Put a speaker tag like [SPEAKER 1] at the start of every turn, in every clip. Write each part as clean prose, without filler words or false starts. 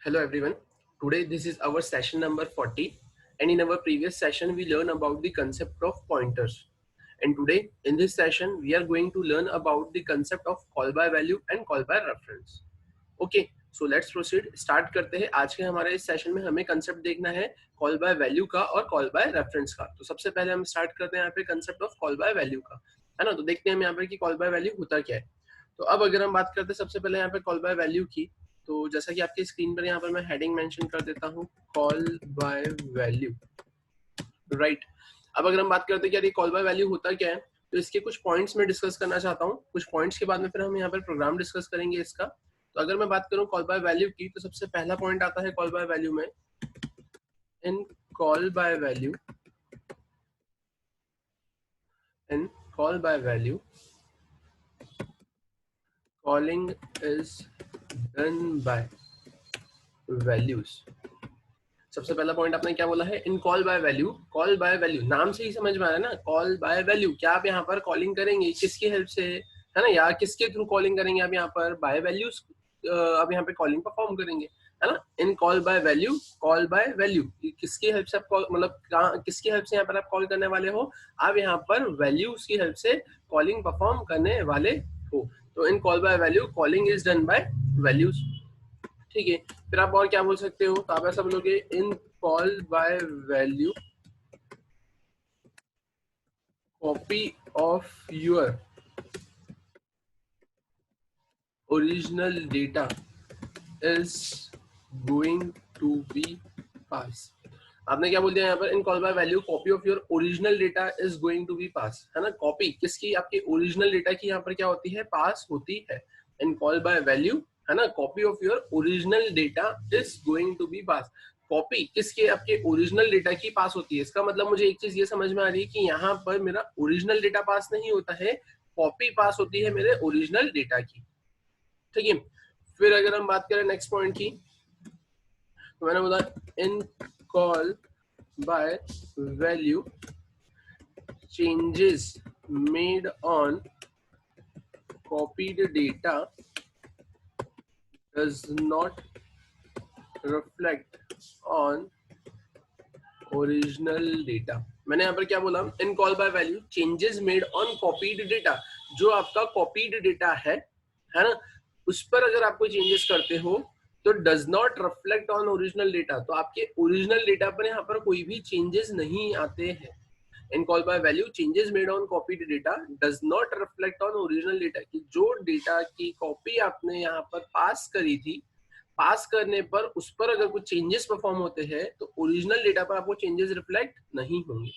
[SPEAKER 1] Hello everyone. Today this is our session number 40 and in our previous session we learned about the concept of pointers. And today in this session we are going to learn about the concept of call by value and call by reference. Okay, so let's proceed. Start करते हैं. आज के हमारे इस session में हमें concept देखना है कॉल बाय वैल्यू का और कॉल बाय रेफरेंस का. तो सबसे पहले हम स्टार्ट करते हैं यहाँ पे concept of call by value का, है ना. तो देखते हैं हम यहाँ पे कि कॉल बाय वैल्यू होता क्या है. तो अब अगर हम बात करते हैं सबसे पहले यहाँ पे कॉल बाय वैल्यू की, तो जैसा कि आपकी स्क्रीन पर यहाँ पर मैं हेडिंग मेंशन कर देता हूँ, कॉल बाय वैल्यू, राइट. अब अगर हम बात करते हैं कि यार कॉल बाय वैल्यू होता क्या है, तो इसके कुछ पॉइंट्स में डिस्कस करना चाहता हूँ. कुछ पॉइंट्स के बाद में फिर हम यहाँ पर प्रोग्राम डिस्कस करेंगे इसका. तो अगर मैं बात करूँ कॉल बाय वैल्यू की, तो सबसे पहला पॉइंट आता है कॉल बाय वैल्यू में, in call by value, in call by value calling is done by values. सबसे पहला पॉइंट आपने क्या बोला है, in call by value. Call by value नाम से ही समझ में आ रहा है ना, कॉल बाय वैल्यू. क्या आप यहाँ पर कॉलिंग करेंगे, किसकी हेल्प से, है ना, या किसके थ्रू कॉलिंग करेंगे आप यहाँ पर, बाय वैल्यूज. आप यहाँ पे कॉलिंग परफॉर्म करेंगे, है ना. In call by value, call by value किसकी हेल्प से आप कॉल, मतलब किसकी हेल्प से यहाँ पर आप कॉल करने वाले हो, आप यहाँ पर वैल्यूज की हेल्प से कॉलिंग परफॉर्म करने वाले हो. तो in call by value calling is done by values. ठीक है. फिर आप और क्या बोल सकते हो, तो आप ऐसा बोलोगे, in call by value copy of your original data is going to be pass. आपने क्या बोल दिया यहाँ पर, in call by value copy of your original data is going to be pass, है ना. कॉपी किसकी, आपके ओरिजिनल डेटा की यहाँ पर क्या होती है, पास होती है. इन कॉल बाय वैल्यू, है ना, copy of your original data is going to be pass. Copy किसके, आपके ओरिजिनल डेटा की पास होती है. इसका मतलब मुझे एक चीज ये समझ में आ रही है कि यहाँ पर मेरा ओरिजिनल डेटा पास नहीं होता है, कॉपी पास होती है मेरे ओरिजिनल डेटा की. ठीक है. फिर अगर हम बात करें नेक्स्ट पॉइंट की, तो मैंने बोला in call by value changes made on copied data does not reflect on original data. मैंने यहाँ पर क्या बोला, in call by value changes made on copied data. जो आपका कॉपीड डेटा है ना, उस पर अगर आप कोई चेंजेस करते हो तो does not reflect on original data. तो आपके ओरिजिनल डेटा पर यहाँ पर कोई भी चेंजेस नहीं आते हैं. In call by value changes made on copied data does not reflect on original data. की जो डेटा की कॉपी आपने यहाँ पर पास करी थी, पास करने पर उस पर अगर कुछ चेंजेस परफॉर्म होते हैं तो ओरिजिनल डेटा पर आपको चेंजेस रिफ्लेक्ट नहीं होंगे.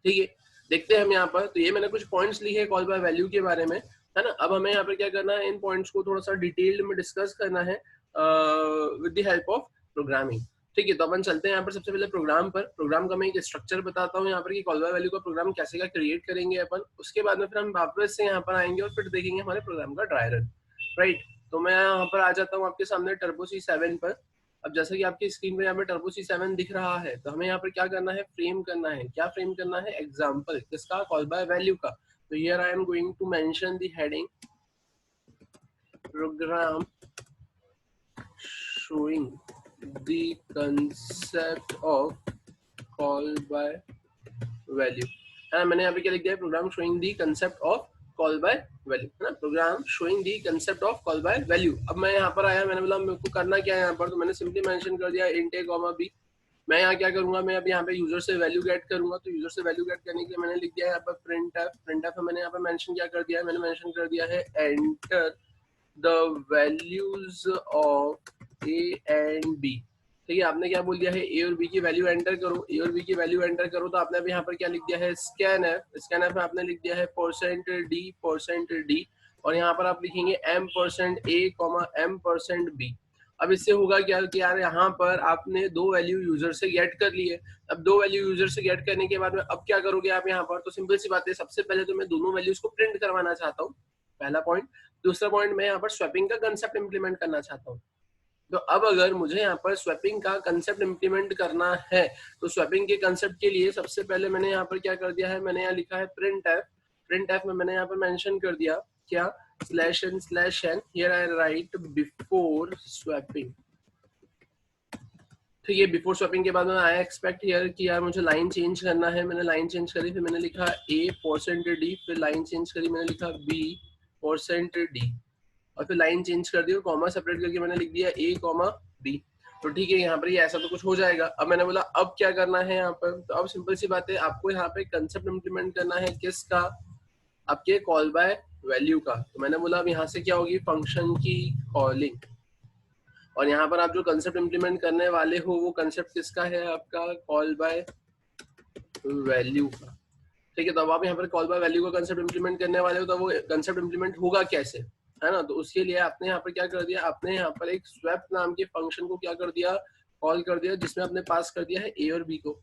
[SPEAKER 1] ठीक है. देखते हैं हम यहाँ पर, तो ये मैंने कुछ पॉइंट्स लिखे कॉल बाय वैल्यू के बारे में, है ना. अब हमें यहाँ पर क्या करना है, इन पॉइंट्स को थोड़ा सा डिटेल्ड में डिस्कस करना है with the help of programming. ठीक है. तो अपन चलते हैं यहाँ पर सबसे पहले प्रोग्राम पर. प्रोग्राम का मैं एक स्ट्रक्चर बताता हूँ यहाँ पर कि कॉल बाय वैल्यू का प्रोग्राम कैसे का क्रिएट करेंगे अपन. उसके बाद में फिर हम वापस से यहाँ पर आएंगे और फिर देखेंगे हमारे प्रोग्राम का ड्राई रन, राइट. तो मैं यहाँ पर आ जाता हूँ आपके सामने टर्बो C7 पर. अब जैसा कि आपकी स्क्रीन पे यहाँ पे टर्बो C7 दिख रहा है, तो हमें यहाँ पर क्या करना है, फ्रेम करना है. क्या फ्रेम करना है, एग्जाम्पल किसका, कॉल बाय वैल्यू का. तो here I am going to mention the heading program showing the concept of call by value. है ना, मैंने यहाँ पे क्या लिख दिया है, program showing the concept of call by value, है ना. Program showing the concept of call by value. अब मैं यहाँ पर आया, मैंने बोला मेरे को करना क्या है यहाँ पर, तो मैंने सिंपली मेंशन कर दिया इंट a कॉमा b. मैं यहाँ क्या करूंगा, मैं अब यहाँ पे यूजर से वैल्यू गेट करूंगा. तो यूजर से वैल्यू गेट करने के लिए मैंने लिख दिया है यहाँ पर प्रिंट एफ. प्रिंट एफ मैंने यहाँ पर मेंशन क्या कर दिया है, मैंने मेंशन कर दिया है enter the values of a and b. ठीक है. आपने क्या बोल दिया है, ए और बी की वैल्यू एंटर करो. ए और बी की वैल्यू एंटर करो, तो आपने अभी यहाँ पर क्या लिख दिया है, स्कैन एफ. स्कैन एफ में आपने लिख दिया है %d और यहाँ पर आप लिखेंगे m%a, m%b. अब इससे होगा क्या कि यार यहाँ पर आपने दो वैल्यू यूजर से गेट कर ली है. अब दो वैल्यू यूजर से गेट करने के बाद में अब क्या करोगे आप यहाँ पर, तो सिंपल सी बात है, सबसे पहले तो मैं दोनों वैल्यूज को प्रिंट करवाना चाहता हूँ, पहला पॉइंट. दूसरा पॉइंट, मैं यहाँ पर स्वैपिंग का कंसेप्ट इंप्लीमेंट करना चाहता हूँ. तो अब अगर मुझे यहाँ पर स्वैपिंग का कंसेप्ट इंप्लीमेंट करना है, तो स्वैपिंग के कंसेप्ट के लिए सबसे पहले मैंने यहाँ पर क्या कर दिया है, मैंने यहाँ लिखा है प्रिंट एफ. प्रिंट एफ में मैंने यहाँ पर मेंशन कर दिया क्या, /n/n. Here I right before swapping. ठीक है, बिफोर स्वैपिंग के बाद में आई एक्सपेक्ट हियर कि यार मुझे लाइन चेंज करना है, मैंने लाइन चेंज करी, फिर मैंने लिखा a%d, फिर लाइन चेंज करी, मैंने लिखा b%d, और फिर लाइन चेंज कर दी और कॉमा सेपरेट करके मैंने लिख दिया a, b। तो ठीक है, यहाँ पर ये ऐसा तो कुछ हो जाएगा। अब मैंने बोला अब क्या करना है यहाँ पर, तो अब सिंपल सी बात है, आपको यहाँ पे कंसेप्ट इम्प्लीमेंट करना है किसका, आपके कॉल बाय वैल्यू का। तो मैंने बोला अब यहाँ से क्या होगी, फंक्शन की कॉलिंग, और यहाँ पर आप जो कंसेप्ट इम्प्लीमेंट करने वाले हो वो कंसेप्ट किसका है, आपका कॉल बाय वैल्यू का। ठीक है, तो अब आप यहाँ पर कॉल बाय वैल्यू का कंसेप्ट इम्प्लीमेंट करने वाले हो, तो वो कंसेप्ट इम्प्लीमेंट होगा कैसे, है ना। तो उसके लिए आपने यहाँ पर क्या कर दिया, आपने यहाँ पर एक स्वैप नाम के फंक्शन को क्या कर दिया, कॉल कर दिया, जिसमें आपने पास कर दिया है ए और बी को,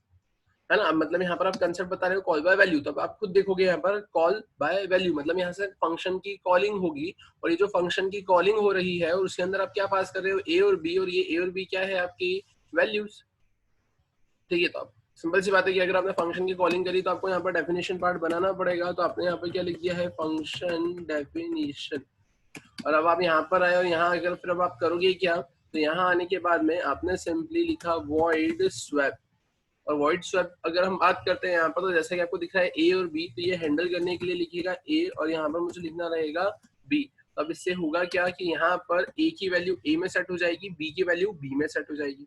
[SPEAKER 1] है ना। मतलब यहाँ पर आप कंसेप्ट बता रहे हो कॉल बाय वैल्यू, तब आप खुद देखोगे यहाँ पर कॉल बाय वैल्यू मतलब यहाँ से फंक्शन की कॉलिंग होगी, और ये जो फंक्शन की कॉलिंग हो रही है और उसके अंदर आप क्या पास कर रहे हो, ए और बी, और ये ए और बी क्या है, आपकी वैल्यूज। ठीक है, तो आप सिंपल सी बात है कि अगर आपने फंक्शन की कॉलिंग करी तो आपको यहाँ पर डेफिनेशन पार्ट बनाना पड़ेगा। तो आपने यहाँ पर क्या लिख दिया है, फंक्शन डेफिनेशन। और अब आप यहाँ पर आए और यहाँ अगर फिर अब आप करोगे क्या, तो यहाँ आने के बाद में आपने सिंपली लिखा वॉइड स्वैप। और वॉइड स्वैप अगर हम बात करते हैं यहाँ पर, तो जैसा कि आपको दिख रहा है ए और बी, तो ये हैंडल करने के लिए लिखिएगा ए, और यहाँ पर मुझे लिखना रहेगा बी। तो अब इससे होगा क्या कि यहाँ पर ए की वैल्यू ए में सेट हो जाएगी, बी की वैल्यू बी में सेट हो जाएगी।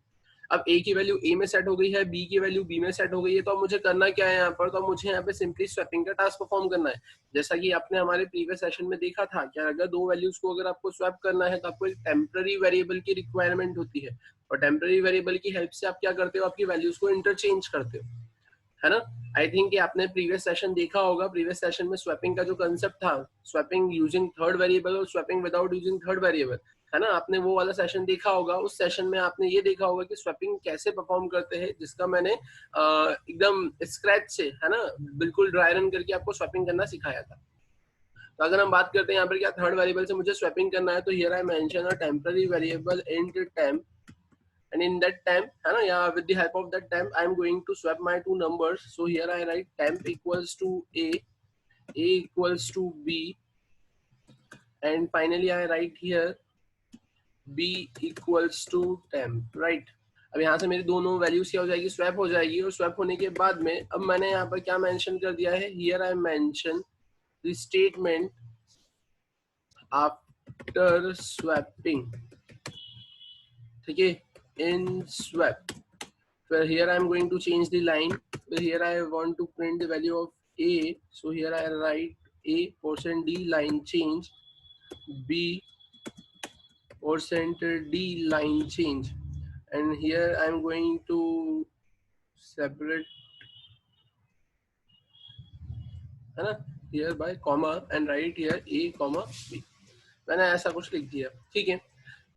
[SPEAKER 1] अब ए की वैल्यू ए में सेट हो गई है, बी की वैल्यू बी में सेट हो गई है, तो अब मुझे करना क्या है यहाँ पर, तो मुझे यहाँ पे सिंपली स्वैपिंग का टास्क परफॉर्म करना है। जैसा कि आपने हमारे प्रीवियस सेशन में देखा था कि अगर दो वैल्यूज को अगर आपको स्वैप करना है तो आपको एक टेम्पररी वेरिएबल की रिक्वायरमेंट होती है, और टेम्पररी वेरिएबल की हेल्प से आप क्या करते हो, आपकी वैल्यूज को इंटरचेंज करते हो, है ना। आई थिंक कि आपने प्रीवियस सेशन देखा होगा, प्रीवियस सेशन में स्वैपिंग का जो कंसेप्ट था, स्वैपिंग यूजिंग थर्ड वेरिएबल और swapping without using third variable, है ना। आपने वो वाला सेशन देखा होगा। उस सेशन में आपने ये देखा होगा कि स्वैपिंग कैसे परफॉर्म करते हैं, जिसका मैंने एकदम स्क्रैच से, है ना, बिल्कुल ड्राई रन करके आपको स्वैपिंग करना सिखाया था। तो अगर हम बात करते हैं यहाँ पर क्या थर्ड वेरिएबल से मुझे स्वैपिंग करना है, तो here I mention a temporary variable int temp, and in that temp, है ना, yeah, with the help of that temp I am going to swap my two numbers. So here I write temp equals to a equals to b, and finally I write here b equals to temp, right। अब यहाँ से मेरी दोनों values क्या हो जाएगी, swap हो जाएगी। और स्वैप होने के बाद में अब मैंने यहाँ पर क्या मेंशन कर दिया है, here I mention the statement after swapping, ठीक है, in swap, where here I am going to change the line, where here I want to print the value of a, so here I write a %d line change, b %d line change, and here I am going to separate, है ना, here by comma and write here a comma b। मैंने ऐसा कुछ लिख दिया, ठीक है।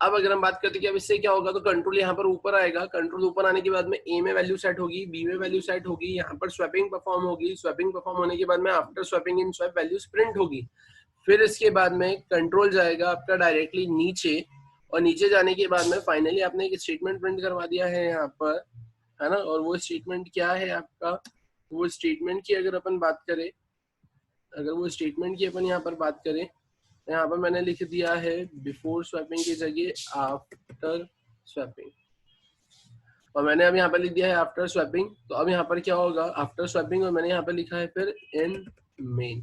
[SPEAKER 1] अब अगर हम बात करते हैं कि अब इससे क्या होगा, तो कंट्रोल यहाँ पर ऊपर आएगा, कंट्रोल ऊपर आने के बाद में ए में वैल्यू सेट होगी, बी में वैल्यू सेट होगी, यहाँ पर स्वैपिंग परफॉर्म होगी, स्वैपिंग परफॉर्म होने के बाद में after swapping in swap values print होगी। फिर इसके बाद में कंट्रोल जाएगा आपका डायरेक्टली नीचे, और नीचे जाने के बाद में फाइनली आपने एक स्टेटमेंट प्रिंट करवा दिया है यहाँ पर, है ना। और वो स्टेटमेंट क्या है आपका, वो स्टेटमेंट की अगर अपन बात करें, अगर वो स्टेटमेंट की अपन यहाँ पर बात करें, यहाँ पर मैंने लिख दिया है बिफोर स्वैपिंग की जगह आफ्टर स्वैपिंग, और मैंने अब यहाँ पर लिख दिया है आफ्टर स्वैपिंग। तो अब यहाँ पर क्या होगा, आफ्टर स्वैपिंग, और मैंने यहाँ पर लिखा है फिर इन मेन,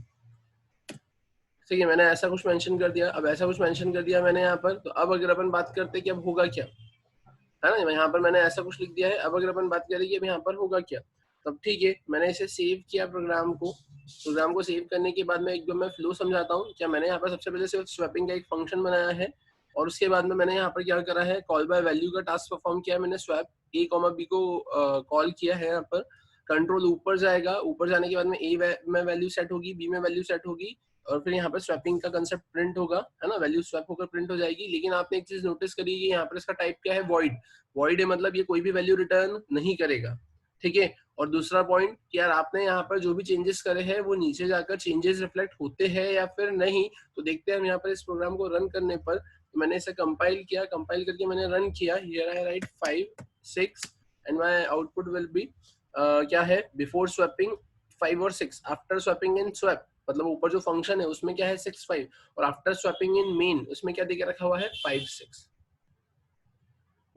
[SPEAKER 1] ठीक है। मैंने ऐसा कुछ मेंशन कर दिया। अब ऐसा कुछ मेंशन कर दिया मैंने यहाँ पर, तो अब अगर अपन बात करते हैं कि अब होगा क्या, है ना, यहाँ पर मैंने ऐसा कुछ लिख दिया है। अब अगर अपन बात करें कि अब यहाँ पर होगा क्या, तब ठीक है, मैंने इसे सेव किया प्रोग्राम को। प्रोग्राम को सेव करने के बाद में एकदम मैं फ्लो समझाता हूँ। क्या मैंने यहाँ पर सबसे पहले सिर्फ स्वैपिंग का एक फंक्शन बनाया है, और उसके बाद में मैंने यहाँ पर क्या करा है, कॉल बाय वैल्यू का टास्क परफॉर्म किया है। मैंने स्वैप ए कॉमा बी को कॉल किया है। यहाँ पर कंट्रोल ऊपर जाएगा, ऊपर जाने के बाद में ए में वैल्यू सेट होगी, बी में वैल्यू सेट होगी, और फिर यहाँ पर स्वैपिंग का कंसेप्ट प्रिंट होगा, है ना, वैल्यू स्वैप होकर प्रिंट हो जाएगी। लेकिन आपने एक चीज नोटिस करी, यहाँ पर इसका टाइप क्या है, वॉइड। वॉइड है मतलब ये कोई भी वैल्यू रिटर्न नहीं करेगा, ठीक है। और दूसरा पॉइंट कि यार आपने यहाँ पर जो भी चेंजेस करे हैं वो नीचे जाकर चेंजेस रिफ्लेक्ट होते हैं या फिर नहीं, तो देखते हैं हम यहाँ पर इस प्रोग्राम को रन करने पर। तो मैंने इसे कंपाइल किया, कंपाइल करके मैंने रन किया। Here I right 5 6 and my output will be क्या है, बिफोर स्वैपिंग 5 और 6, आफ्टर स्वैपिंग इन स्वैप, मतलब ऊपर जो फंक्शन है उसमें क्या है 6 5, और आफ्टर स्वैपिंग इन मेन उसमें क्या देके रखा हुआ है 5 6।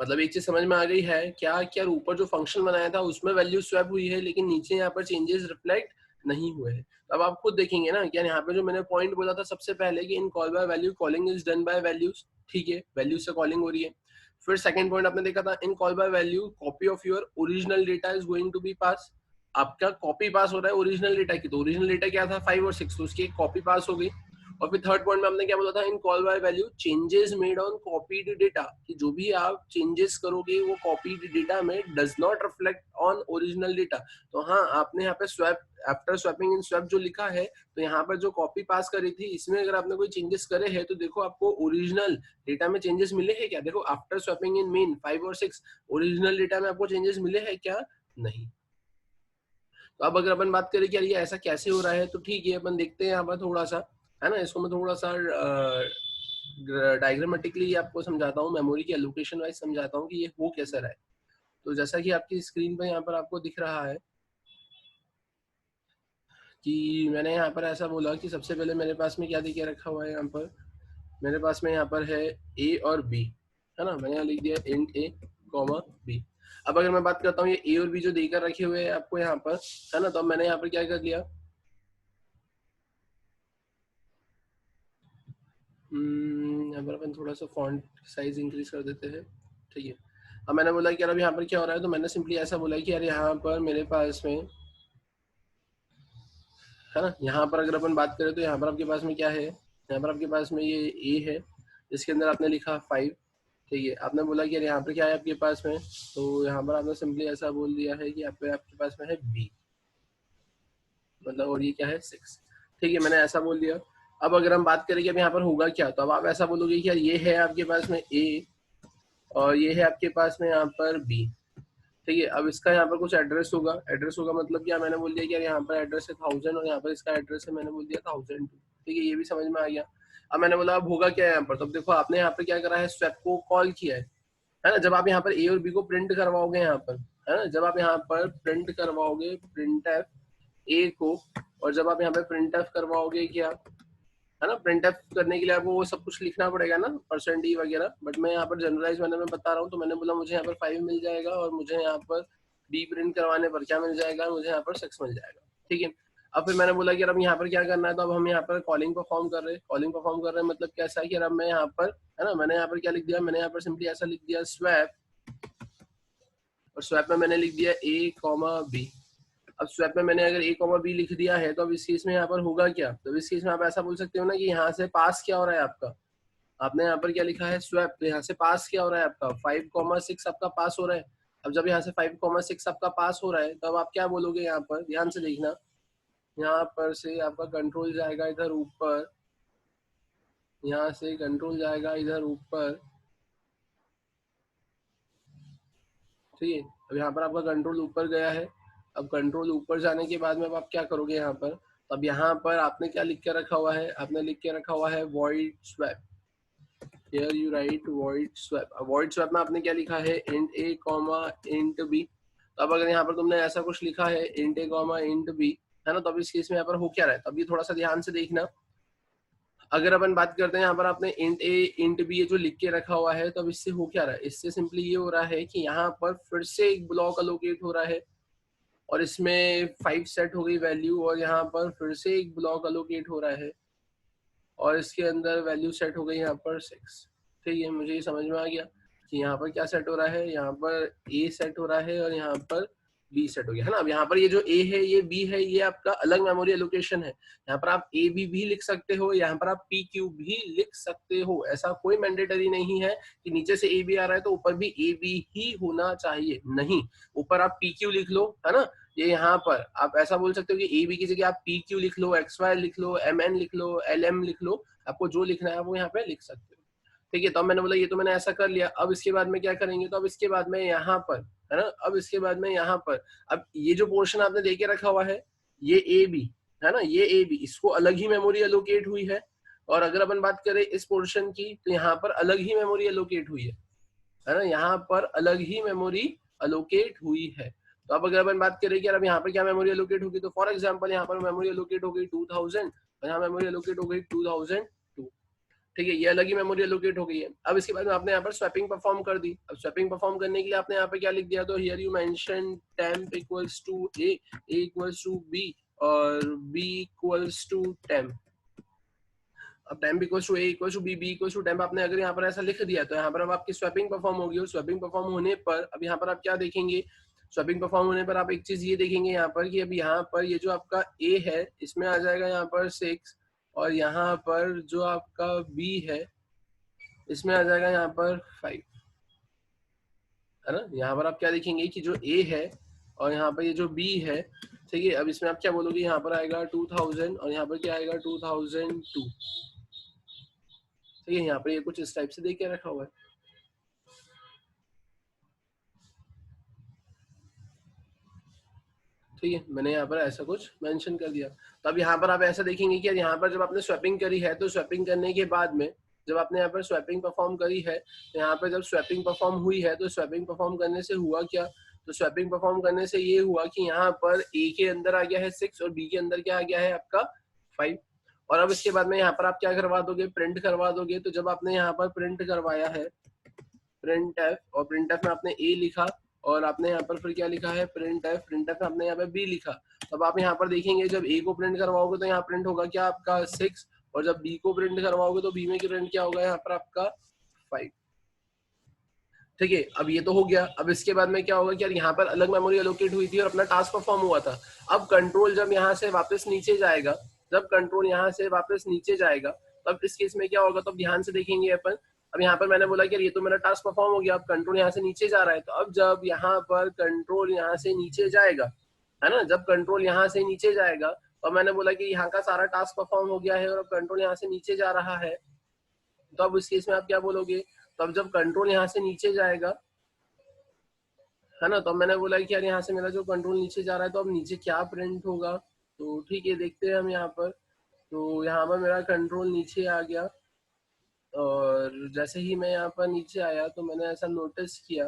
[SPEAKER 1] मतलब एक चीज समझ में आ गई है क्या, क्या ऊपर जो फंक्शन बनाया था उसमें वैल्यू स्वैप हुई है, लेकिन नीचे यहाँ पर चेंजेस रिफ्लेक्ट नहीं हुए हैं। तो अब आप खुद देखेंगे ना, क्या यहाँ पे जो मैंने पॉइंट बोला था सबसे पहले कि in call by value calling is done by values, ठीक है, वैल्यूज से कॉलिंग हो रही है। फिर सेकंड पॉइंट आपने देखा था in call by value copy of your original data is going to be pass, आपका कॉपी पास हो रहा है ओरिजिनल डेटा की, तो ओरिजिनल डेटा क्या था 5 और 6, तो उसकी एक कॉपी पास हो गई। और फिर थर्ड पॉइंट में हमने क्या बोला था in call by value changes made on copied data, कि जो भी आप चेंजेस करोगे वो कॉपीड डेटा में does not reflect on original data. तो हाँ, आपने यहाँ पे swap after swapping in swap जो लिखा है, तो यहाँ पर जो कॉपी पास करी थी इसमें अगर आपने कोई चेंजेस करे हैं तो देखो आपको ओरिजिनल डेटा में चेंजेस मिले हैं क्या, देखो आफ्टर स्वैपिंग इन मेन 5 और 6 ओरिजिनल डेटा में आपको चेंजेस मिले हैं क्या, नहीं। तो अब अगर अपन बात करें कि यार ये ऐसा कैसे हो रहा है, तो ठीक है अपन देखते हैं यहाँ पर थोड़ा सा, है ना, इसको मैं थोड़ा सा डायग्रामेटिकली आपको समझाता हूँ, मेमोरी की एलोकेशन वाइज समझाता हूँ कि ये हो कैसा रहा है। तो जैसा कि आपकी स्क्रीन पर यहाँ पर आपको दिख रहा है कि मैंने यहाँ पर ऐसा बोला कि सबसे पहले मेरे पास में क्या दिखे रखा हुआ है, यहाँ पर मेरे पास में यहाँ पर है ए और बी, है ना, मैंने यहाँ लिख दिया इंट ए कॉमा बी। अब अगर मैं बात करता हूँ ये ए और बी जो देकर रखे हुए हैं आपको यहाँ पर, है ना, तो अब मैंने यहाँ पर क्या कर लिया, यहाँ पर अपन थोड़ा सा फॉन्ट साइज इंक्रीज कर देते हैं, ठीक है। अब मैंने बोला कि यार अब यहाँ पर क्या हो रहा है, तो मैंने सिंपली ऐसा बोला कि यार यहाँ पर मेरे पास में, है ना, यहाँ पर अगर अपन बात करें तो यहाँ पर आपके पास में क्या है, यहाँ पर आपके पास में ये ए है जिसके अंदर आपने लिखा 5, ठीक है। आपने बोला कि यार यहाँ पर क्या है आपके पास में, तो यहाँ पर आपने सिंपली ऐसा बोल दिया है कि आपके पास में है बी, मतलब, और ये क्या है 6, ठीक है, मैंने ऐसा बोल दिया। अब अगर हम बात करें कि अब यहाँ पर होगा क्या, तो अब आप ऐसा बोलोगे कि यार ये है आपके पास में ए और ये है आपके पास में यहाँ पर बी, ठीक है। अब इसका यहाँ पर कुछ एड्रेस होगा, एड्रेस होगा मतलब क्या, मैंने बोल दिया कि यार यहाँ पर एड्रेस है 1000 और यहाँ पर इसका एड्रेस है मैंने बोल दिया 1002, ठीक है, ये भी समझ में आ गया। अब मैंने बोला अब होगा क्या यहाँ पर, तो अब देखो आपने यहाँ पर क्या करा है, स्वैप को कॉल किया है ना। जब आप यहाँ पर ए और बी को प्रिंट करवाओगे यहाँ पर, है ना, जब आप यहाँ पर प्रिंट करवाओगे प्रिंट एफ ए को, और जब आप यहाँ पे प्रिंट एफ करवाओगे क्या, है ना, प्रिंट एफ करने के लिए आपको वो सब कुछ लिखना पड़ेगा ना, परसेंट ई वगैरह, बट मैं यहाँ पर जनरलाइज मैंने बता रहा हूँ। तो मैंने बोला मुझे यहाँ पर 5 मिल जाएगा और मुझे यहाँ पर बी प्रिंट करवाने पर क्या मिल जाएगा, मुझे यहाँ पर 6 मिल जाएगा, ठीक है। अब फिर मैंने बोला कि अब यहाँ पर क्या करना है, तो अब हम यहाँ पर कॉलिंग परफॉर्म कर रहे हैं, कॉलिंग परफॉर्म कर रहे हैं मतलब कैसा है कि अब मैं यहाँ पर, है ना, मैंने यहाँ पर क्या लिख दिया, मैंने यहाँ पर सिंपली ऐसा लिख दिया स्वैप, और स्वैप में मैंने लिख दिया ए कॉमा बी। अब स्वैप में मैंने अगर ए कॉमा बी लिख दिया है, तो अब इस केस में यहाँ पर होगा क्या, तो इस केस में आप ऐसा बोल सकते हो ना कि यहाँ से पास क्या हो रहा है आपका, आपने यहाँ पर क्या लिखा है स्वैप, तो यहाँ से पास क्या हो रहा है आपका 5,6 आपका पास हो रहा है। अब जब यहाँ से 5,6 आपका पास हो रहा है, तब आप क्या बोलोगे, यहाँ पर ध्यान से देखना, यहाँ पर से आपका कंट्रोल जाएगा इधर ऊपर, यहाँ से कंट्रोल जाएगा इधर ऊपर, ठीक है। अब यहाँ पर आपका कंट्रोल ऊपर गया है। अब कंट्रोल ऊपर जाने के बाद में अब आप क्या करोगे यहाँ पर, तो अब यहाँ पर आपने क्या लिख के रखा हुआ है, आपने लिख के रखा हुआ है void swap, here you write void swap। अब void swap में आपने क्या लिखा है int a int b। तो अब अगर यहाँ पर तुमने ऐसा कुछ लिखा है int a int b, है ना, तो अब इस केस में यहाँ पर हो क्या रहा है, तो अब ये थोड़ा सा ध्यान से देखना। अगर अपन बात करते हैं यहाँ पर आपने इंट ए इंट बी ये जो लिख के रखा हुआ है, तो अब इससे हो क्या रहा है, इससे सिंपली ये हो रहा है कि यहाँ पर फिर से एक ब्लॉक अलोकेट हो रहा है, और इसमें 5 सेट हो गई वैल्यू, और यहाँ पर फिर से एक ब्लॉक अलोकेट हो रहा है और इसके अंदर वैल्यू सेट हो गई यहाँ पर 6, ठीक है। मुझे ये समझ में आ गया कि यहाँ पर क्या सेट हो रहा है, यहाँ पर ए सेट हो रहा है और यहाँ पर बी सेट हो गया, है ना। अब यहाँ पर ये जो ए है ये बी है, ये आपका अलग मेमोरी एलोकेशन है। यहाँ पर आप ए बी भी लिख सकते हो, यहाँ पर आप पी क्यू भी लिख सकते हो, ऐसा कोई मैंडेटरी नहीं है कि नीचे से ए बी आ रहा है तो ऊपर भी ए बी ही होना चाहिए, नहीं, ऊपर आप पी क्यू लिख लो, है ना। ये यहाँ पर आप ऐसा बोल सकते हो कि ए बी की जगह आप पी क्यू लिख लो, एक्स वाई लिख लो, एम एन लिख लो, एल एम लिख लो, आपको जो लिखना है वो यहाँ पे लिख सकते हो, ठीक है। तो मैंने बोला ये तो मैंने ऐसा कर लिया। अब इसके बाद में क्या करेंगे, तो अब इसके बाद में यहाँ पर, है ना, अब इसके बाद में यहाँ पर, अब ये जो पोर्शन आपने देके रखा हुआ है ये ए बी, है ना, ये ए बी, इसको अलग ही मेमोरी एलोकेट हुई है। और अगर अपन बात करें इस पोर्शन की, तो यहाँ पर अलग ही मेमोरी एलोकेट हुई है ना, यहाँ पर अलग ही मेमोरी एलोकेट हुई है। तो अब अगर अपन बात करें कि यार अब यहाँ पर क्या मेमोरी एलोकेट होगी, तो फॉर एग्जांपल यहाँ पर मेमोरी एलोकेट हो गई 2000 और यहाँ मेमोरी एलोकेट हो गई 2002, ठीक है, ये अलग ही मेमोरी एलोकेट हो गई है। अब इसके बाद में आपने यहाँ पर स्वैपिंग परफॉर्म कर दी। अब स्वैपिंग परफॉर्म करने के लिए आपने यहाँ पे क्या लिख दिया, तो here you mention temp equals to a equals to b और b इक्वल्स टू temp। अब temp equals to a equals to b b equals to temp आपने अगर यहाँ पर ऐसा लिख दिया तो यहाँ पर अब आपकी स्वैपिंग परफॉर्म होगी। और स्वैपिंग परफॉर्म होने पर अब यहाँ पर आप क्या देखेंगे, स्वैपिंग परफॉर्म होने पर आप एक चीज ये देखेंगे यहाँ पर कि अब यहाँ पर ये जो आपका a है इसमें आ जाएगा यहाँ पर 6 और यहाँ पर जो आपका b है इसमें आ जाएगा यहाँ पर 5, है ना। यहाँ पर आप क्या देखेंगे कि जो a है और यहाँ पर ये जो b है, ठीक है। अब इसमें आप क्या बोलोगे, यहाँ पर आएगा 2000 और यहाँ पर क्या आएगा 2002, ठीक है। यहाँ पर ये कुछ इस टाइप से देख के रखा हुआ है, ठीक है। मैंने यहाँ पर ऐसा कुछ मेंशन कर दिया। तो अब यहाँ पर आप ऐसा देखेंगे कि यहाँ पर जब आपने स्वैपिंग करी है तो स्वैपिंग करने के बाद में जब आपने यहाँ पर स्वैपिंग परफॉर्म करी है तो यहाँ पर जब स्वैपिंग परफॉर्म हुई है तो स्वैपिंग परफॉर्म करने से हुआ क्या, तो स्वैपिंग परफॉर्म करने से ये हुआ कि यहाँ पर ए के अंदर आ गया है 6 और बी के अंदर क्या आ गया है आपका 5। और अब इसके बाद में यहाँ पर आप क्या करवा दोगे, प्रिंट करवा दोगे। तो जब आपने यहाँ पर प्रिंट करवाया है प्रिंट एफ और प्रिंट एफ में आपने ए लिखा और आपने यहाँ पर फिर क्या लिखा है प्रिंट एफ में आपने यहाँ पे बी लिखा। तब आप यहाँ पर देखेंगे जब ए को प्रिंट करवाओगे तो यहाँ प्रिंट होगा क्या आपका 6 और जब बी को प्रिंट करवाओगे तो बी में प्रिंट क्या होगा यहाँ पर आपका 5, ठीक है। अब ये तो हो गया। अब इसके बाद में क्या होगा कि यार यहाँ पर अलग मेमोरी एलोकेट हुई थी और अपना टास्क परफॉर्म हुआ था। अब कंट्रोल जब यहाँ से वापस नीचे जाएगा, जब कंट्रोल यहाँ से वापस नीचे जाएगा तब इस केस में क्या होगा, तो ध्यान से देखेंगे अपन। अब यहाँ पर मैंने बोला कि ये तो मेरा टास्क परफॉर्म हो गया, अब कंट्रोल यहाँ से नीचे जा रहा है। तो अब जब यहाँ पर कंट्रोल यहाँ से नीचे जाएगा, है ना, जब कंट्रोल यहाँ से नीचे जाएगा और मैंने बोला कि यहाँ का सारा टास्क परफॉर्म हो गया है और अब कंट्रोल यहाँ से नीचे जा रहा है, तो अब उस केस में आप क्या बोलोगे, तो अब जब कंट्रोल यहाँ से नीचे जाएगा, है ना, तो मैंने बोला कि यार यहाँ से मेरा जो कंट्रोल नीचे जा रहा है तो अब नीचे क्या प्रिंट होगा। तो ठीक है, देखते हैं हम यहाँ पर। तो यहाँ पर मेरा कंट्रोल नीचे आ गया और जैसे ही मैं यहाँ पर नीचे आया तो मैंने ऐसा नोटिस किया,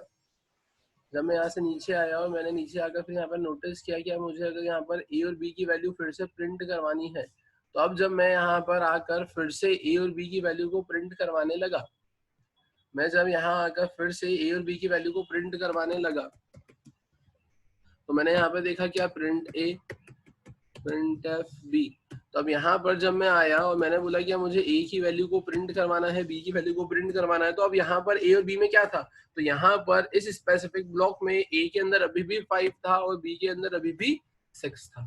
[SPEAKER 1] जब मैं यहाँ से नीचे आया और मैंने नीचे आकर फिर यहाँ पर नोटिस किया कि मुझे अगर यहाँ पर ए और बी की वैल्यू फिर से प्रिंट करवानी है, तो अब जब मैं यहाँ पर आकर फिर से ए और बी की वैल्यू को प्रिंट करवाने लगा, मैं जब यहाँ आकर फिर से ए और बी की वैल्यू को प्रिंट करवाने लगा तो मैंने यहाँ पे देखा क्या प्रिंट ए प्रिंट एफ बी। तो अब यहाँ पर जब मैं आया और मैंने बोला कि मुझे ए की वैल्यू को प्रिंट करवाना है, बी की वैल्यू को प्रिंट करवाना है, तो अब यहाँ पर ए और बी में क्या था, तो यहाँ पर इस स्पेसिफिक ब्लॉक में ए के अंदर अभी भी 5 था और बी के अंदर अभी भी 6 था।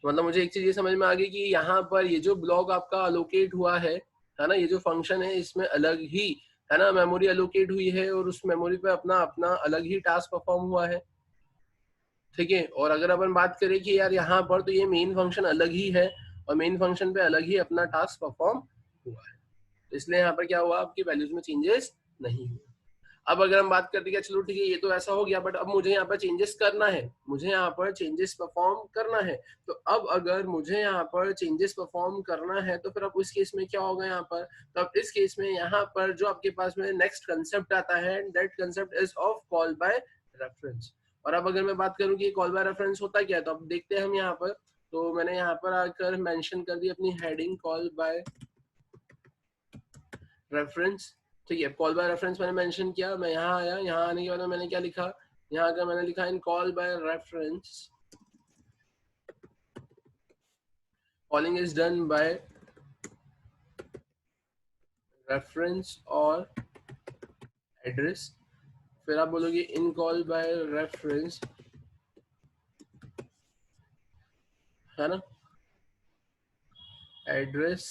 [SPEAKER 1] मतलब मुझे एक चीज ये समझ में आ गई कि यहाँ पर ये जो ब्लॉक आपका अलोकेट हुआ है ना, ये जो फंक्शन है इसमें अलग ही, है ना, मेमोरी अलोकेट हुई है और उस मेमोरी पे अपना अपना अलग ही टास्क परफॉर्म हुआ है, ठीक है। और अगर अपन बात करें कि यार यहाँ पर तो ये मेन फंक्शन अलग ही है और मेन फंक्शन पे अलग ही अपना टास्क परफॉर्म हुआ है, तो इसलिए यहाँ पर क्या हुआ, आपकी वैल्यूज में चेंजेस नहीं हुए। अब अगर हम बात करते हैं चलो ठीक है ये तो ऐसा हो गया, बट अब मुझे यहाँ पर चेंजेस करना है, मुझे यहाँ पर चेंजेस परफॉर्म करना है। तो अब अगर मुझे यहाँ पर चेंजेस परफॉर्म करना है तो फिर अब उस केस में क्या होगा यहाँ पर, तो अब इस केस में यहाँ पर जो आपके पास में नेक्स्ट कंसेप्ट आता है, that concept is of call by reference. और अब अगर मैं बात करूँ कि कॉल बाय रेफरेंस होता क्या है, तो अब देखते हैं हम यहाँ पर। तो मैंने यहाँ पर आकर मेंशन कर दी अपनी हेडिंग कॉल बाय रेफरेंस, ठीक है। कॉल बाय रेफरेंस मैंने मेंशन किया, मैं यहाँ आया, यहाँ आने के बाद मैंने क्या लिखा, यहाँ का मैंने लिखा in call by reference calling is done by reference और एड्रेस। फिर आप बोलोगे इन कॉल बाय रेफरेंस, है ना, address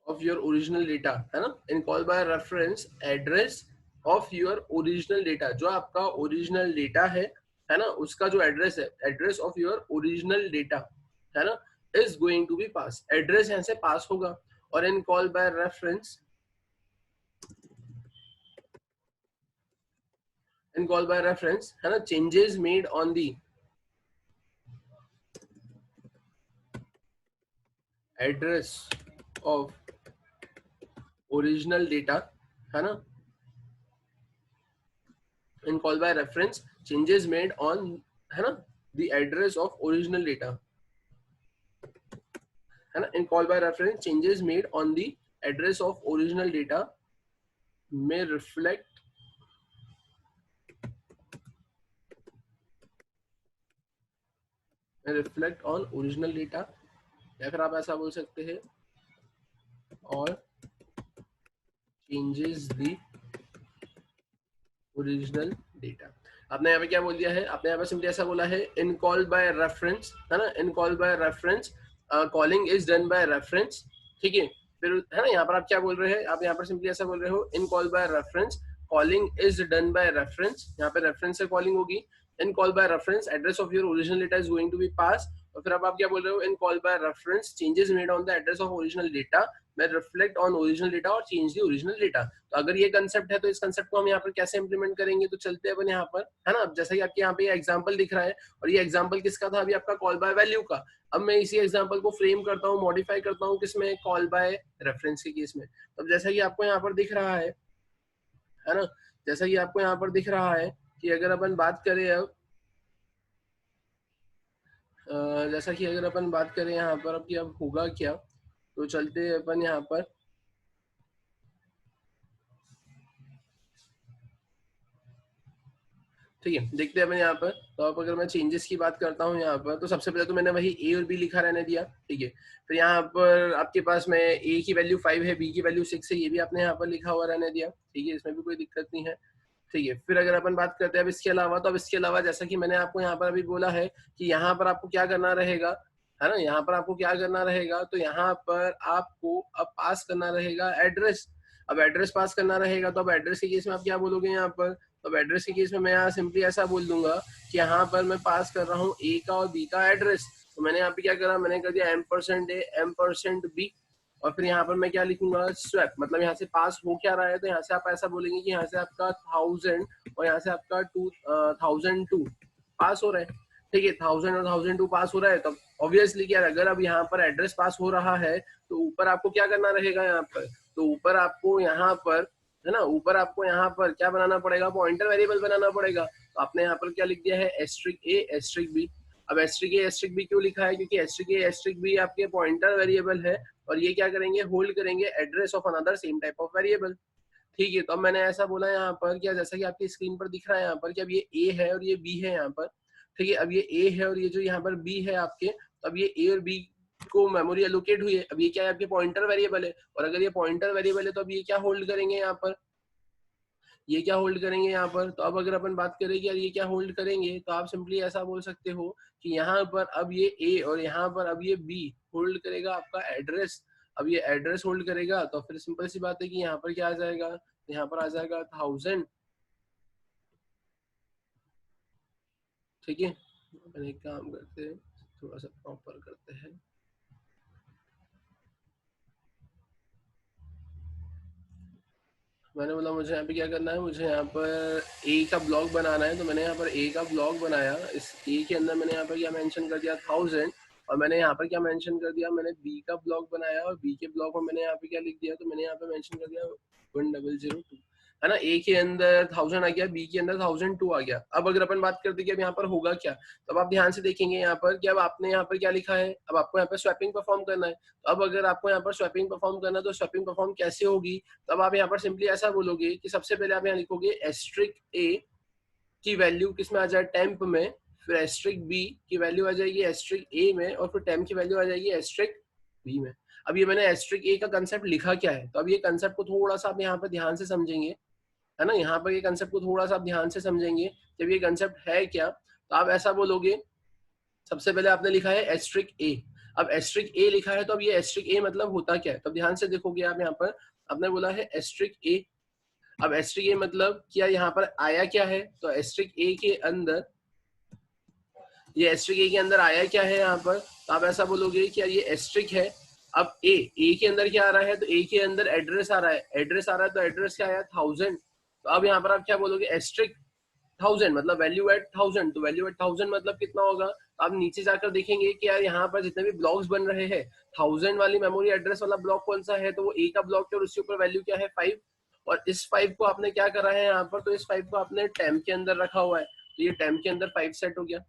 [SPEAKER 1] of your original data, है ना, in call by reference address of your original data, जो आपका ओरिजिनल डेटा है ना, उसका जो एड्रेस है, address of your original data, है ना, is going to be pass, address यहाँ से पास होगा। और in call by reference, in call by reference, है ना, changes made on the address of original data, है ना, in call by reference changes made on, है ना, the address of original data. है ना, in call by reference changes made on the address of original data में reflect on original data, या फिर आप ऐसा बोल सकते हैं और चेंजेस द ओरिजिनल डेटा। आपने यहाँ पे क्या बोल दिया है, आपने यहाँ पे सिंपली ऐसा बोला है इन कॉल बाय रेफरेंस, है ना, in call by reference calling is done by reference, ठीक है। फिर है ना, यहाँ पर आप क्या बोल रहे हैं, आप यहाँ पर सिंपली ऐसा बोल रहे हो in call by reference calling is done by reference, यहाँ पे रेफरेंस से कॉलिंग होगी। In call by reference address of your original data is going to be pass, और फिर अब आप क्या बोल रहे हो, in call by reference changes made on the address of original data may reflect on original data और change the original data. तो अगर ये कंसेप्ट है तो इस कंसेप्ट को हम यहाँ पर कैसे इंप्लीमेंट करेंगे, तो चलते हैं अपन यहाँ पर, है ना। जैसा कि आपके यहाँ पे एग्जांपल दिख रहा है, और ये एग्जांपल किसका था, अभी आपका कॉल बाय वैल्यू का। अब मैं इसी एग्जांपल को फ्रेम करता हूँ, मॉडिफाई करता हूँ, किसमें, कॉल बाय रेफरेंस के केस में। तो जैसा कि आपको यहाँ पर दिख रहा है ना, जैसा कि आपको यहाँ पर दिख रहा है कि अगर अपन बात करें अब जैसा कि अगर अपन बात करें यहाँ पर अब कि अब होगा क्या, तो चलते हैं अपन यहाँ पर, ठीक है, देखते हैं अपन यहाँ पर। तो अब अगर मैं चेंजेस की बात करता हूँ यहाँ पर, तो सबसे पहले तो मैंने वही ए और बी लिखा रहने दिया, ठीक है। फिर यहाँ पर आपके पास में ए की वैल्यू 5 है, बी की वैल्यू 6 है, ये भी आपने यहाँ पर लिखा हुआ रहने दिया, ठीक है, इसमें भी कोई दिक्कत नहीं है, ठीक है। फिर अगर अपन बात करते हैं अब इसके अलावा, तो अब इसके अलावा जैसा कि मैंने आपको यहाँ पर अभी बोला है कि यहाँ पर आपको क्या करना रहेगा, है ना, यहाँ पर आपको क्या करना रहेगा, तो यहाँ पर आपको अब पास करना रहेगा एड्रेस। अब एड्रेस पास करना रहेगा, तो अब एड्रेस के केस में आप क्या बोलोगे यहाँ पर, तो एड्रेस के केस में मैं यहाँ सिंपली ऐसा बोल दूंगा कि यहाँ पर मैं पास कर रहा हूँ ए का और बी का एड्रेस। तो मैंने यहाँ पे क्या करा, मैंने कर दिया M%A M%B, और फिर यहाँ पर मैं क्या लिखूंगा, स्वैप, मतलब यहाँ से पास हो क्या रहा है, तो यहाँ से आप ऐसा बोलेंगे कि यहाँ से आपका 1000 और यहाँ से आपका 1002 पास हो रहा है, ठीक है, 1000 और 1002 पास हो रहा है। तो ऑब्वियसली क्या, अगर अब यहाँ पर एड्रेस पास हो रहा है तो ऊपर आपको क्या करना रहेगा यहाँ पर, तो ऊपर आपको यहाँ पर, है ना, ऊपर आपको यहाँ पर क्या बनाना पड़ेगा, पॉइंटर वेरिएबल बनाना पड़ेगा। तो आपने यहाँ पर क्या लिख दिया है, एस्ट्रिक ए एस्ट्रिक बी। अब एस्ट्रिक ए एस्ट्रिक बी क्यों लिखा है, क्योंकि एस्ट्रिक ए एस्ट्रिक बी आपके पॉइंटर वेरिएबल है, और ये क्या करेंगे, होल्ड करेंगे address of another same type of variable, ठीक है। तो अब मैंने ऐसा बोला यहाँ पर क्या, जैसा कि आपकी स्क्रीन पर दिख रहा है यहाँ पर कि अब ये ए है और ये बी है यहाँ पर, ठीक है। अब ये ए है और ये जो यहाँ पर बी है आपके, तो अब ये ए और बी को मेमोरी एलोकेट हुई है। अब ये क्या है, आपके पॉइंटर वेरिएबल है, और अगर ये पॉइंटर वेरिएबल है तो अब ये क्या होल्ड करेंगे यहाँ पर, ये क्या होल्ड करेंगे यहाँ पर। तो अब अगर अपन बात करें कि यार ये क्या होल्ड करेंगे, तो आप सिंपली ऐसा बोल सकते हो कि यहाँ पर अब ये ए और यहाँ पर अब ये बी होल्ड करेगा आपका एड्रेस। अब ये एड्रेस होल्ड करेगा, तो फिर सिंपल सी बात है कि यहाँ पर क्या आ जाएगा, यहाँ पर आ जाएगा 1000, ठीक है। अपन एक काम करते हैं, थोड़ा सा प्रॉपर करते हैं। मैंने बोला मुझे यहाँ पे क्या करना है, मुझे यहाँ पर ए का ब्लॉक बनाना है, तो मैंने यहाँ पर ए का ब्लॉक बनाया। इस ए के अंदर मैंने यहाँ पर क्या मेंशन कर दिया, 1000, और मैंने यहाँ पर क्या मेंशन कर दिया, मैंने बी का ब्लॉक बनाया, और बी के ब्लॉक में मैंने यहाँ पे क्या लिख दिया, तो मैंने यहाँ पे मेंशन कर दिया 1002, है ना। ए के अंदर 1000 आ गया, बी के अंदर 1002 आ गया। अब अगर अपन बात करते कि अब यहाँ पर होगा क्या, तो अब आप ध्यान से देखेंगे यहाँ पर कि अब आपने यहाँ पर क्या लिखा है, अब आपको यहाँ पर स्वैपिंग परफॉर्म करना है। तो अब अगर आपको यहाँ पर स्वैपिंग परफॉर्म करना है, तो स्वैपिंग परफॉर्म कैसे होगी, तब आप यहाँ पर सिंपली ऐसा बोलोगे कि सबसे पहले आप यहाँ लिखोगे एस्ट्रिक ए की वैल्यू किसमें आ जाए, टेम्प में, फिर एस्ट्रिक बी की वैल्यू आ जाएगी एस्ट्रिक ए में, और फिर टेम्प की वैल्यू आ जाएगी एस्ट्रिक बी में। अब ये मैंने एस्ट्रिक ए का कंसेप्ट लिखा क्या है, तो अब ये कंसेप्ट को थोड़ा सा आप यहाँ पर ध्यान से समझेंगे, है ना, यहाँ पर ये कंसेप्ट को थोड़ा सा आप ध्यान से समझेंगे। जब ये कंसेप्ट है क्या, तो आप ऐसा बोलोगे, सबसे पहले आपने लिखा है एस्ट्रिक ए। अब एस्ट्रिक ए लिखा है, तो अब ये एस्ट्रिक ए मतलब होता क्या है, तो ध्यान से देखोगे आप यहाँ पर, आपने बोला है एस्ट्रिक ए। अब एस्ट्रिक ए मतलब क्या, यहाँ पर आया क्या है, तो एस्ट्रिक ए के अंदर, ये एस्ट्रिक ए के अंदर आया क्या है यहाँ पर, तो आप ऐसा बोलोगे कि ये एस्ट्रिक है। अब ए के अंदर क्या आ रहा है, तो ए के अंदर एड्रेस आ रहा है, एड्रेस आ रहा है, तो एड्रेस क्या आया 1000। तो अब यहाँ पर आप क्या बोलोगे, एस्ट्रिक 1000 मतलब वैल्यू एट 1000, तो वैल्यू एट 1000 मतलब कितना होगा, तो आप नीचे जाकर देखेंगे कि यार यहाँ पर जितने भी ब्लॉक्स बन रहे हैं, 1000 वाली मेमोरी एड्रेस वाला ब्लॉक कौन सा है, तो वो ए का ब्लॉक है, और उसके ऊपर वैल्यू क्या है 5, और इस 5 को आपने क्या करा है यहाँ पर, तो इस 5 को आपने टेम्प के अंदर रखा हुआ है, तो ये टेम्प के अंदर 5 सेट हो गया।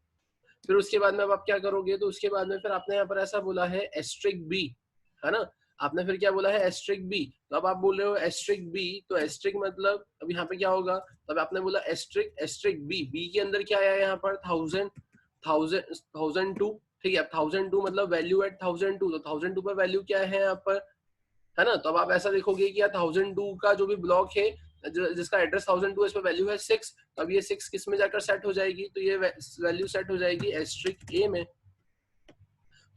[SPEAKER 1] फिर उसके बाद में अब आप क्या करोगे, तो उसके बाद में फिर आपने यहाँ पर ऐसा बोला है एस्ट्रिक बी, है ना, आपने फिर क्या बोला है एस्ट्रिक बी, तो अब आप बोल रहे हो एस्ट्रिक बी, तो एस्ट्रिक मतलब अब यहाँ पे क्या होगा, तब आपने बोला एस्ट्रिक एस्ट्रिक बी, बी के अंदर क्या आया यहाँ पर 1000 1002, ठीक है, अब 1002 मतलब वैल्यू एट 1002, तो 1002 पर वैल्यू क्या है यहाँ पर, है ना, तो अब आप ऐसा देखोगे कि यार 1002 का जो भी ब्लॉक है जिसका एड्रेस 1002 इस पे वैल्यू है 6, तो अब ये 6 किस में जाकर सेट हो जाएगी, तो ये वैल्यू सेट हो जाएगी एस्ट्रिक ए में।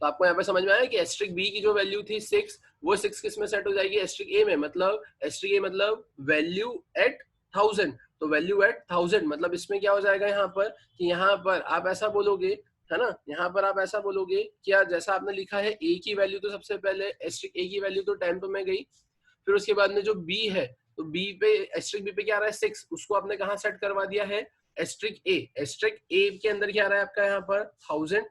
[SPEAKER 1] तो आपको यहाँ पे समझ में आया कि एस्ट्रिक बी की जो वैल्यू थी 6, वो 6 किस में सेट हो जाएगी एस्ट्रिक ए में, मतलब एस्ट्रिक ए मतलब वैल्यू एट 1000, तो वैल्यू एट 1000 मतलब इसमें क्या हो जाएगा यहाँ पर कि यहाँ पर आप ऐसा बोलोगे, है ना, यहाँ पर आप ऐसा बोलोगे कि यार जैसा आपने लिखा है ए की वैल्यू, तो सबसे पहले एस्ट्रिक ए की वैल्यू तो 10 पे में गई, फिर उसके बाद में जो बी है, तो बी पे एस्ट्रिक बी पे क्या आ रहा है 6, उसको आपने कहाँ सेट करवा दिया है एस्ट्रिक ए, एस्ट्रिक ए के अंदर क्या आ रहा है आपका यहाँ पर 1000,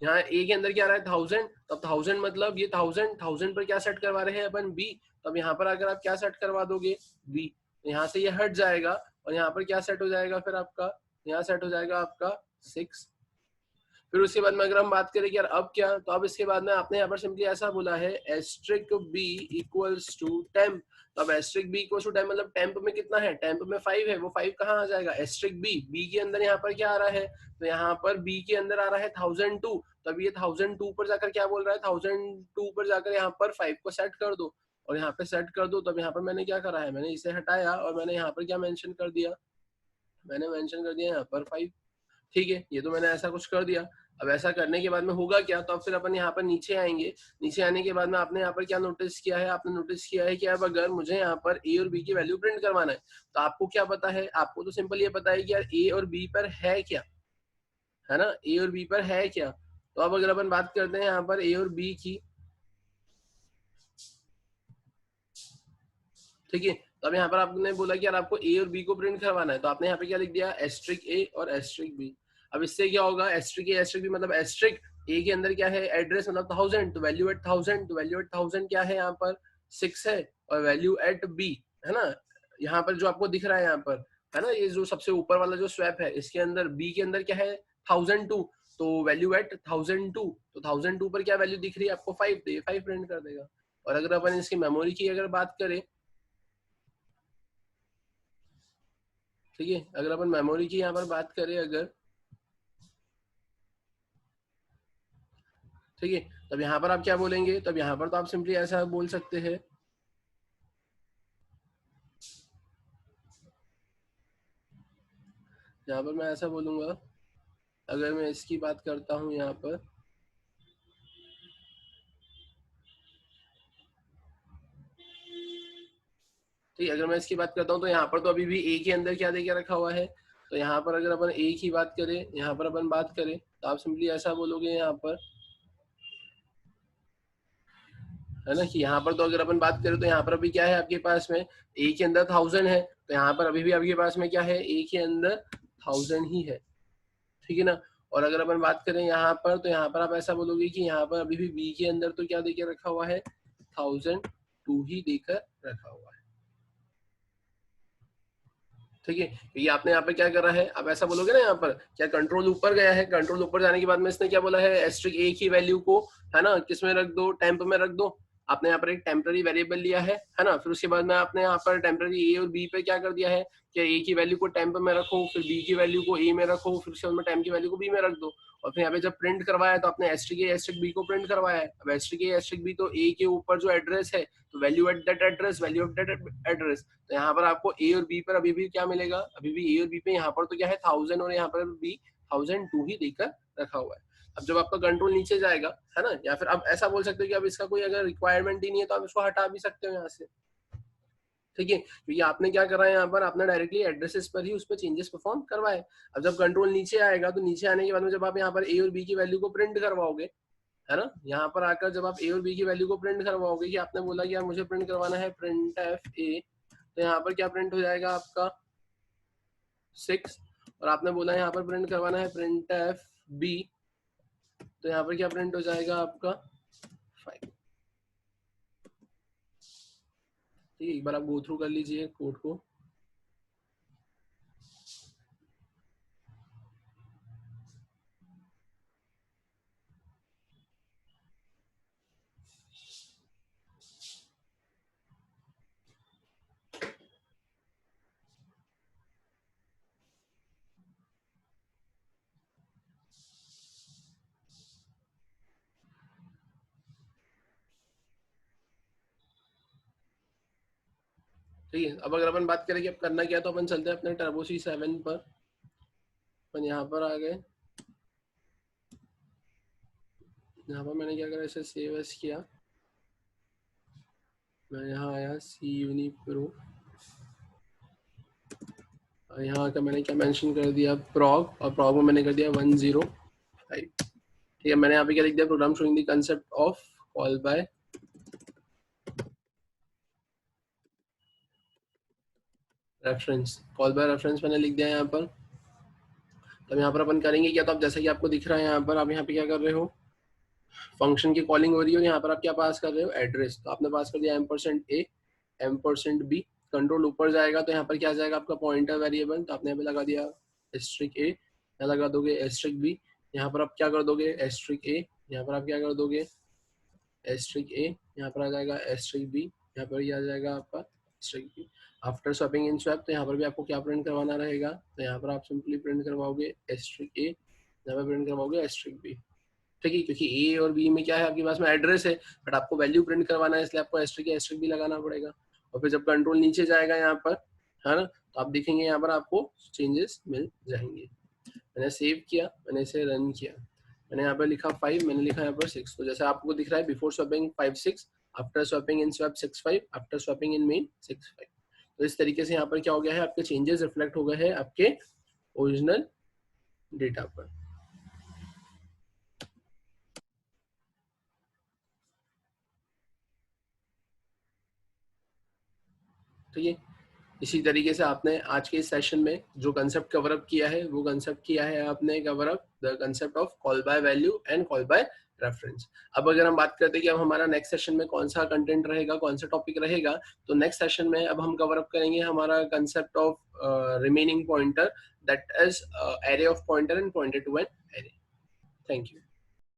[SPEAKER 1] यहाँ ए के अंदर क्या आ रहा है 1000, तो 1000 मतलब ये 1000 पर क्या सेट करवा रहे हैं अपन बी, तो अब यहाँ पर अगर आप क्या सेट करवा दोगे बी, तो यहाँ से ये हट जाएगा और यहाँ पर क्या सेट हो जाएगा फिर आपका, यहाँ सेट हो जाएगा आपका 6। फिर उसके बाद में अगर हम बात करें कि यार अब क्या, तो अब इसके बाद में आपने यहाँ पर सिंपली ऐसा बोला है asterisk B equals to temp, तो अब asterisk B equals to temp मतलब टेम्प में कितना है, टेम्प में 5 है, वो 5 कहाँ आ जाएगा एस्ट्रिक बी, बी के अंदर यहाँ पर क्या आ रहा है, तो यहाँ पर बी के अंदर आ रहा है 1002, तो अब ये 1002 पर जाकर क्या बोल रहा है 1002 पर जाकर यहाँ पर 5 को सेट कर दो, और यहाँ पे सेट कर दो, तब यहाँ पर मैंने क्या करा है, मैंने इसे हटाया और मैंने यहाँ पर क्या मेंशन कर दिया, मैंने मेंशन कर दिया यहाँ पर 5, ठीक है, ये तो मैंने ऐसा कुछ कर दिया। अब ऐसा करने के बाद में होगा क्या, तो अब फिर अपन यहाँ पर नीचे आएंगे, नीचे आने के बाद में आपने यहाँ पर क्या नोटिस किया है, आपने नोटिस किया है कि अब अगर मुझे यहाँ पर ए और बी की वैल्यू प्रिंट करवाना है, तो आपको क्या पता है, आपको तो सिंपल ये पता है कि यार ए और बी पर है क्या, है ना, ए और बी पर है क्या, तो अब अगर अपन बात करते हैं यहाँ पर ए और बी की, ठीक है, तो अब यहाँ पर आपने बोला कि यार आपको ए और बी को प्रिंट करवाना है, तो आपने यहाँ पे क्या लिख दिया एस्ट्रिक ए और एस्ट्रिक बी। अब इससे क्या होगा एस्ट्रिक ए एस्ट्रिक बी मतलब एस्ट्रिक ए के अंदर क्या है एड्रेस मतलब 1000, तो वैल्यू एट 1000, तो वैल्यू एट 1000 क्या है यहाँ पर 6 है, और वैल्यू एट बी, है ना, यहाँ पर जो आपको दिख रहा है यहाँ पर, है ना, ये जो सबसे ऊपर वाला जो स्वैप है इसके अंदर बी के अंदर क्या है 1002, तो वैल्यू एट 1002, तो 1002 पर क्या वैल्यू दिख रही है आपको 5, तो ये 5 प्रिंट कर देगा। और अगर अपन इसकी मेमोरी की अगर बात करें, ठीक है, अगर अपन मेमोरी की यहाँ पर बात करें अगर, ठीक है, तब यहाँ पर आप क्या बोलेंगे, तब यहाँ पर तो आप सिंपली ऐसा बोल सकते हैं, यहाँ पर मैं ऐसा बोलूंगा, अगर मैं इसकी बात करता हूँ यहाँ पर, ठीक है, अगर मैं इसकी बात करता हूँ तो यहाँ पर तो अभी भी ए के अंदर क्या दे के रखा हुआ है, तो यहाँ पर अगर अपन ए की बात करें, यहाँ पर अपन बात करें, तो आप सिंपली ऐसा बोलोगे यहाँ पर, है ना, कि यहाँ पर तो अगर अपन बात करें तो यहाँ पर अभी क्या है आपके पास में ए के अंदर 1000 है, तो यहाँ पर अभी भी आपके पास में क्या है ए के अंदर 1000 ही है, ठीक है ना। और अगर अपन बात करें यहाँ पर, तो यहाँ पर आप ऐसा बोलोगे कि यहाँ पर अभी भी बी के अंदर तो क्या देकर रखा हुआ है 1002 ही देकर रखा हुआ है, ठीक है, क्योंकि आपने यहाँ पे क्या करा है, आप ऐसा बोलोगे ना यहाँ पर क्या कंट्रोल ऊपर गया है, कंट्रोल ऊपर जाने के बाद में इसने क्या बोला है एस्ट्रिक ए की वैल्यू को, है ना, किस में रख दो टेम्प में रख दो, आपने यहाँ पर एक टेम्पररी वेरिएबल लिया है ना, फिर उसके बाद में आपने यहाँ पर टेम्पररी ए और बी पे क्या कर दिया है कि ए की वैल्यू को टेम्प में रखो, फिर बी की वैल्यू को ए में रखो, फिर उसके बाद में टेम्प की वैल्यू को बी में रख दो, और फिर यहाँ पे जब प्रिंट करवाया तो आपने एस्ट्रिक ए एस्ट्रिक बी को प्रिंट करवाया है। अब एस्ट्रिक ए एस्ट्रिक बी तो ए के ऊपर जो एड्रेस है, तो value at that address, value at that address, तो यहाँ पर आपको ए और बी पर अभी भी क्या मिलेगा, अभी भी ए और बी पे यहाँ पर तो क्या है 1000 और यहाँ पर भी 1002 ही देकर रखा हुआ है। अब जब आपका कंट्रोल नीचे जाएगा, है ना, या फिर आप ऐसा बोल सकते हो कि अब इसका कोई अगर रिक्वायरमेंट ही नहीं है तो आप इसको हटा भी सकते हो यहाँ से, ठीक है, क्योंकि आपने क्या करा है यहाँ पर आपने डायरेक्टली एड्रेसेस पर ही उस पर चेंजेस परफॉर्म करवाए। अब जब कंट्रोल नीचे आएगा तो नीचे आने के बाद में जब आप यहाँ पर ए और बी की वैल्यू को प्रिंट करवाओगे, है ना, यहाँ पर आकर जब आप ए और बी की वैल्यू को प्रिंट करवाओगे, कि आपने बोला कि यार मुझे प्रिंट करवाना है प्रिंट एफ ए, तो यहाँ पर क्या प्रिंट हो जाएगा आपका 6, और आपने बोला यहाँ पर प्रिंट करवाना है प्रिंट एफ बी, तो यहाँ पर क्या प्रिंट हो जाएगा आपका 5, ठीक है, एक बार आप गो थ्रू कर लीजिए कोड को। ठीक है। अब अगर अपन बात करें कि अब करना क्या, तो अपन चलते हैं अपने टर्बो C7 पर। अपन यहाँ पर आ गए, यहाँ पर मैंने क्या करा, इसे सेव एस किया, मैं यहाँ आया सी यूनी प्रो, और यहाँ का मैंने क्या मेंशन कर दिया, प्रॉग, और प्रॉग में मैंने कर दिया 105। ठीक है, मैंने यहाँ पे क्या लिख दिया, program showing the concept of call by reference, call by reference मैंने लिख दिया यहाँ पर। तब यहाँ पर अपन करेंगे क्या, तो अब जैसा कि आपको दिख रहा है यहाँ पर, आप यहाँ पे क्या कर रहे हो, फंक्शन की कॉलिंग हो रही है, और यहाँ पर आप क्या पास कर रहे हो, एड्रेस। तो आपने पास कर दिया %a %b, कंट्रोल ऊपर जाएगा तो यहाँ पर क्या जाएगा आपका पॉइंटर वेरिएबल, तो आपने यहाँ पे लगा दिया एस्ट्रिक a, यहाँ लगा दोगे एस्ट्रिक b, यहाँ पर आप क्या कर दोगे एस्ट्रिक a, यहाँ पर आप क्या कर दोगे एस्ट्रिक a, यहाँ पर आ जाएगा एस्ट्रिक b, यहाँ पर ये आ जाएगा आपका asterisk b। After swapping in swap, तो यहाँ पर भी आपको क्या प्रिंट करवाना रहेगा, तो यहाँ पर आप सिंपली प्रिंट करवाओगे एस्ट्रिक a, यहाँ पर प्रिंट करवाओगे एस्ट्रिक b। ठीक है, क्योंकि ए और बी में क्या है, आपके पास में एड्रेस है, बट आपको वैल्यू प्रिंट करवाना है, इसलिए आपको एस्ट्रिक भी लगाना पड़ेगा। और फिर जब कंट्रोल नीचे जाएगा यहाँ पर, है ना, तो आप देखेंगे यहाँ पर आपको चेंजेस मिल जाएंगे। मैंने सेव किया, मैंने इसे रन किया, मैंने यहाँ पर लिखा 5, मैंने लिखा यहाँ पर 6। तो जैसे आपको दिख रहा है, before swapping 5-6, after swapping in swap 6-5, after swapping in main 6-5। तो इस तरीके से यहाँ पर क्या हो गया है, आपके चेंजेस रिफ्लेक्ट हो गए हैं आपके ओरिजिनल डेटा पर। ठीक है, इसी तरीके से आपने आज के इस सेशन में जो कंसेप्ट कवर अप किया है, वो कंसेप्ट किया है आपने cover up the concept of call by value and call by reference. अब अगर हम बात करते हैं कि अब हमारा नेक्स्ट सेशन में कौन सा कंटेंट रहेगा, कौन सा टॉपिक रहेगा, तो नेक्स्ट सेशन में अब हम कवर अप करेंगे हमारा concept of remaining pointer, that is array of pointer and pointer to an array. Thank you.